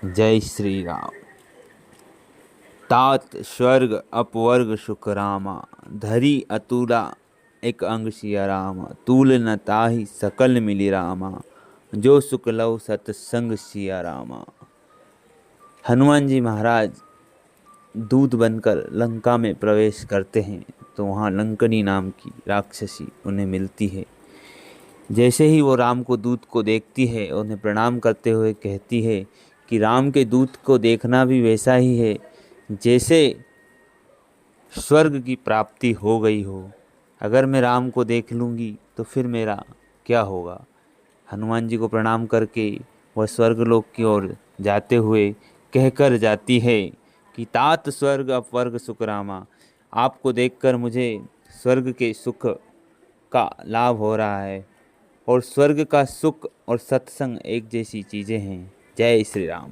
जय श्री राम। तात स्वर्ग अपवर्ग सुख रामा, धरी अतुला एक अंग सिया रामा। तूल न ताहि सकल मिली रामा, जो सुख लव सतसंग सिया रामा। हनुमान जी महाराज दूत बनकर लंका में प्रवेश करते हैं तो वहाँ लंकनी नाम की राक्षसी उन्हें मिलती है। जैसे ही वो राम को दूत को देखती है, उन्हें प्रणाम करते हुए कहती है कि राम के दूत को देखना भी वैसा ही है जैसे स्वर्ग की प्राप्ति हो गई हो। अगर मैं राम को देख लूँगी तो फिर मेरा क्या होगा। हनुमान जी को प्रणाम करके वह स्वर्गलोक की ओर जाते हुए कहकर जाती है कि तात स्वर्ग अपवर्ग सुख रामा, आपको देखकर मुझे स्वर्ग के सुख का लाभ हो रहा है और स्वर्ग का सुख और सत्संग एक जैसी चीज़ें हैं। जय श्री राम।